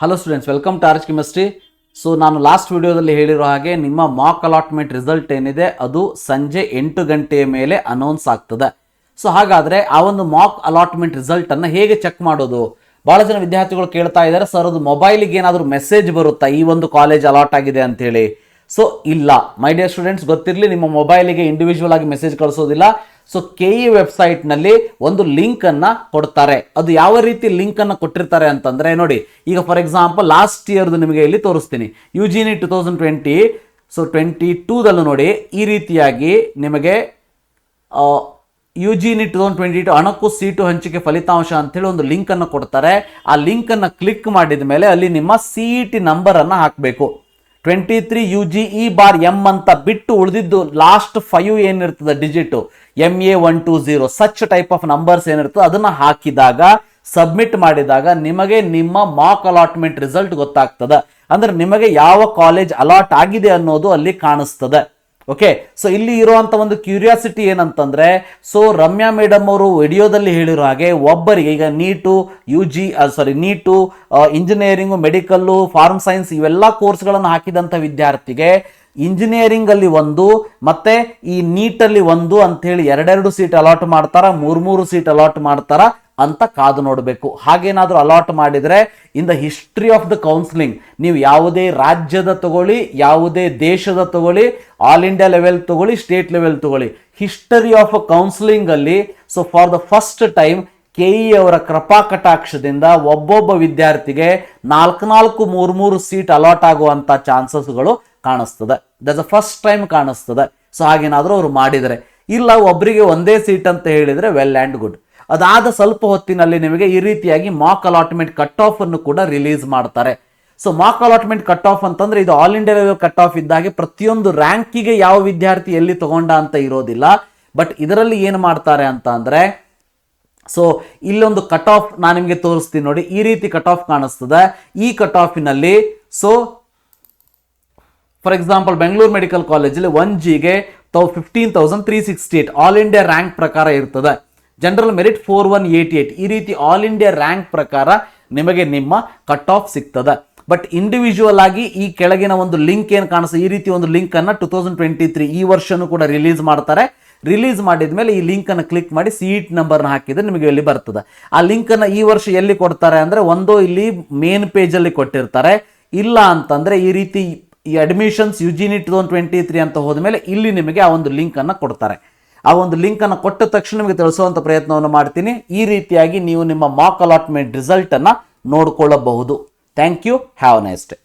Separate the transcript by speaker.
Speaker 1: Hello students, welcome to Arch chemistry. So ನಾನು last ವಿಡಿಯೋದಲ್ಲಿ ಹೇಳಿರೋ ಹಾಗೆ ನಿಮ್ಮ ಮಾಕ್ ಅಲಾಟ್ಮೆಂಟ್ ರಿಸಲ್ಟ್ ಏನಿದೆ ಅದು ಸಂಜೆ 8 ಗಂಟೆಯ ಮೇಲೆ ಅನೌನ್ಸ್ ಆಗ್ತದೆ. ಸೊ ಹಾಗಾದರೆ ಆ ಒಂದು ಮಾಕ್ ಅಲಾಟ್ಮೆಂಟ್ ರಿಸಲ್ಟನ್ನು ಹೇಗೆ ಚೆಕ್ ಮಾಡೋದು? ಭಾಳ ಜನ ವಿದ್ಯಾರ್ಥಿಗಳು ಕೇಳ್ತಾ ಇದ್ದಾರೆ, ಸರ್ ಅದು ಮೊಬೈಲಿಗೆ ಏನಾದರೂ ಮೆಸೇಜ್ ಬರುತ್ತಾ ಈ ಒಂದು ಕಾಲೇಜ್ ಅಲಾಟ್ ಆಗಿದೆ ಅಂತೇಳಿ? ಸೊ ಇಲ್ಲ ಮೈ ಡಿಯರ್ ಸ್ಟೂಡೆಂಟ್ಸ್, ಗೊತ್ತಿರಲಿ, ನಿಮ್ಮ ಮೊಬೈಲಿಗೆ ಇಂಡಿವಿಜುವಲ್ ಆಗಿ ಮೆಸೇಜ್ ಕಳಿಸೋದಿಲ್ಲ. ಸೊ KE ವೆಬ್ಸೈಟ್ನಲ್ಲಿ ಒಂದು ಲಿಂಕನ್ನು ಕೊಡ್ತಾರೆ. ಅದು ಯಾವ ರೀತಿ ಲಿಂಕನ್ನು ಕೊಟ್ಟಿರ್ತಾರೆ ಅಂತಂದರೆ ನೋಡಿ, ಈಗ ಫಾರ್ ಎಕ್ಸಾಂಪಲ್ ಲಾಸ್ಟ್ ಇಯರ್ದು ನಿಮಗೆ ಇಲ್ಲಿ ತೋರಿಸ್ತೀನಿ. UGNET 2020 ಸೊ 22ದಲ್ಲೂ ನೋಡಿ ಈ ರೀತಿಯಾಗಿ ನಿಮಗೆ UGNET 2022 ಹಣಕ್ಕೂ ಸೀಟು ಹಂಚಿಕೆ ಫಲಿತಾಂಶ ಅಂತೇಳಿ ಒಂದು ಲಿಂಕನ್ನು ಕೊಡ್ತಾರೆ. ಆ ಲಿಂಕನ್ನು ಕ್ಲಿಕ್ ಮಾಡಿದ ಮೇಲೆ ಅಲ್ಲಿ ನಿಮ್ಮ CET ನಂಬರನ್ನು ಹಾಕಬೇಕು. 23 UGE/M ಅಂತ ಬಿಟ್ಟು ಉಳಿದಿದ್ದು ಲಾಸ್ಟ್ 5 ಏನಿರ್ತದೆ digit MA120 such type of numbers ಏನಿರ್ತದೆ ಅದನ್ನು ಹಾಕಿದಾಗ ಸಬ್ಮಿಟ್ ಮಾಡಿದಾಗ ನಿಮಗೆ ನಿಮ್ಮ ಮಾಕ್ ಅಲಾಟ್ಮೆಂಟ್ ರಿಸಲ್ಟ್ ಗೊತ್ತಾಗ್ತದೆ. ಅಂದ್ರೆ ನಿಮಗೆ ಯಾವ ಕಾಲೇಜ್ ಅಲಾಟ್ ಆಗಿದೆ ಅನ್ನೋದು ಅಲ್ಲಿ ಕಾಣಿಸ್ತದೆ. ಓಕೆ, ಸೊ ಇಲ್ಲಿ ಇರುವಂತ ಒಂದು ಕ್ಯೂರಿಯಾಸಿಟಿ ಏನಂತಂದ್ರೆ, ಸೊ ರಮ್ಯಾ ಮೇಡಮ್ ಅವರು ವಿಡಿಯೋದಲ್ಲಿ ಹೇಳಿರೋ ಹಾಗೆ ಒಬ್ಬರಿಗೆ ಈಗ NEET engineering, medical, pharm science ಇವೆಲ್ಲ ಕೋರ್ಸ್ಗಳನ್ನು ಹಾಕಿದಂಥ ವಿದ್ಯಾರ್ಥಿಗೆ ಇಂಜಿನಿಯರಿಂಗ್ ಅಲ್ಲಿ ಒಂದು ಮತ್ತೆ ಈ ನೀಟಲ್ಲಿ ಒಂದು ಅಂತ ಹೇಳಿ 2 ಸೀಟ್ ಅಲಾಟ್ ಮಾಡ್ತಾರ, 3 ಸೀಟ್ ಅಲಾಟ್ ಮಾಡ್ತಾರ ಅಂತ ಕಾದು ನೋಡಬೇಕು. ಹಾಗೇನಾದ್ರೂ ಅಲಾಟ್ ಮಾಡಿದ್ರೆ in the history of the counselling ನೀವು ಯಾವುದೇ ರಾಜ್ಯದ ತಗೊಳ್ಳಿ, ಯಾವುದೇ ದೇಶದ ತಗೊಳ್ಳಿ, ಆಲ್ ಇಂಡಿಯಾ ಲೆವೆಲ್ ತಗೊಳ್ಳಿ, ಸ್ಟೇಟ್ ಲೆವೆಲ್ ತಗೊಳ್ಳಿ, ಹಿಸ್ಟರಿ ಆಫ್ ಕೌನ್ಸಿಲಿಂಗ್ ಅಲ್ಲಿ so for the first time KE ಅವರ ಕೃಪಾ ಕಟಾಕ್ಷದಿಂದ ಒಬ್ಬೊಬ್ಬ ವಿದ್ಯಾರ್ಥಿಗೆ 4 ಸೀಟ್ ಅಲಾಟ್ ಆಗುವಂತ ಚಾನ್ಸಸ್ಗಳು ಕಾಣಿಸ್ತದೆ. ದಟ್ಸ್ ಫಸ್ಟ್ ಟೈಮ್ ಕಾಣಿಸ್ತದೆ. ಸೊ ಹಾಗೇನಾದ್ರೂ ಅವರು ಮಾಡಿದರೆ, ಇಲ್ಲ ಒಬ್ಬರಿಗೆ ಒಂದೇ ಸೀಟ್ ಅಂತ ಹೇಳಿದ್ರೆ ವೆಲ್ ಆ್ಯಂಡ್ ಗುಡ್. ಅದಾದ ಸ್ವಲ್ಪ ಹೊತ್ತಿನಲ್ಲಿ ನಿಮಗೆ ಈ ರೀತಿಯಾಗಿ ಮಾಕ್ ಅಲಾಟ್ಮೆಂಟ್ ಕಟ್ ಆಫ್ ಅನ್ನು ಕೂಡ ರಿಲೀಸ್ ಮಾಡ್ತಾರೆ. So Mach allotment cut off ಅಂತಂದ್ರೆ ಇದು all India level cut off ಇದ್ದಾಗೆ ಪ್ರತಿಯೊಂದು ರ್ಯಾಂಕಿಗೆ ಯಾವ ವಿದ್ಯಾರ್ಥಿ ಎಲ್ಲಿ ತಗೊಂಡ ಅಂತ ಇರೋದಿಲ್ಲ. ಬಟ್ ಇದರಲ್ಲಿ ಏನು ಮಾಡ್ತಾರೆ ಅಂತ ಅಂದ್ರೆ, ಸೊ ಇಲ್ಲೊಂದು ಕಟ್ ಆಫ್ ನಾನು ನಿಮಗೆ ತೋರಿಸ್ತೀನಿ ನೋಡಿ, ಈ ರೀತಿ ಕಟ್ ಆಫ್ ಕಾಣಿಸ್ತದೆ. ಈ ಕಟ್ ಆಫಿನಲ್ಲಿ so for example Bengaluru medical ಕಾಲೇಜಲ್ಲಿ 1Gಗೆ 15,368 ಆಲ್ ಇಂಡಿಯಾ ರ್ಯಾಂಕ್ ಪ್ರಕಾರ ಇರ್ತದೆ. ಜನರಲ್ ಮೆರಿಟ್ 4188 ಈ ರೀತಿ ಆಲ್ ಇಂಡಿಯಾ ರ್ಯಾಂಕ್ ಪ್ರಕಾರ ನಿಮಗೆ ನಿಮ್ಮ ಕಟ್ ಆಫ್ ಸಿಗ್ತದೆ. ಬಟ್ ಇಂಡಿವಿಜುವಲ್ ಆಗಿ ಈ ಕೆಳಗಿನ ಒಂದು ಲಿಂಕ್ ಏನು ಕಾಣಿಸ್ತದೆ, ಈ ರೀತಿ ಒಂದು ಲಿಂಕ್ ಅನ್ನ 2023 ಈ ವರ್ಷನೂ ಕೂಡ ರಿಲೀಸ್ ಮಾಡ್ತಾರೆ. ರಿಲೀಸ್ ಮಾಡಿದ ಮೇಲೆ ಈ ಲಿಂಕ್ ಅನ್ನು ಕ್ಲಿಕ್ ಮಾಡಿ CET ನಂಬರ್ನ ಹಾಕಿದ್ರೆ ನಿಮಗೆ ಇಲ್ಲಿ ಬರ್ತದೆ. ಆ ಲಿಂಕ್ ಅನ್ನ ಈ ವರ್ಷ ಎಲ್ಲಿ ಕೊಡ್ತಾರೆ ಅಂದ್ರೆ, ಒಂದು ಇಲ್ಲಿ ಮೇನ್ ಪೇಜ್ ಅಲ್ಲಿ ಕೊಟ್ಟಿರ್ತಾರೆ, ಇಲ್ಲ ಅಂತಂದ್ರೆ ಈ ರೀತಿ ಈ ಅಡ್ಮಿಷನ್ಸ್ UGNET 2023 ಅಂತ ಹೋದ್ಮೇಲೆ ಇಲ್ಲಿ ನಿಮಗೆ ಆ ಒಂದು ಲಿಂಕ್ ಅನ್ನ ಕೊಡ್ತಾರೆ. ಆ ಒಂದು ಲಿಂಕ್ ಅನ್ನು ಕೊಟ್ಟ ತಕ್ಷಣ ನಿಮಗೆ ತಿಳಿಸುವಂತ ಪ್ರಯತ್ನವನ್ನು ಮಾಡ್ತೀನಿ. ಈ ರೀತಿಯಾಗಿ ನೀವು ನಿಮ್ಮ ಮಾಕ್ ಅಲಾಟ್ಮೆಂಟ್ ರಿಸಲ್ಟ್ ಅನ್ನ ನೋಡ್ಕೊಳ್ಳಬಹುದು. Thank you, have a nice day.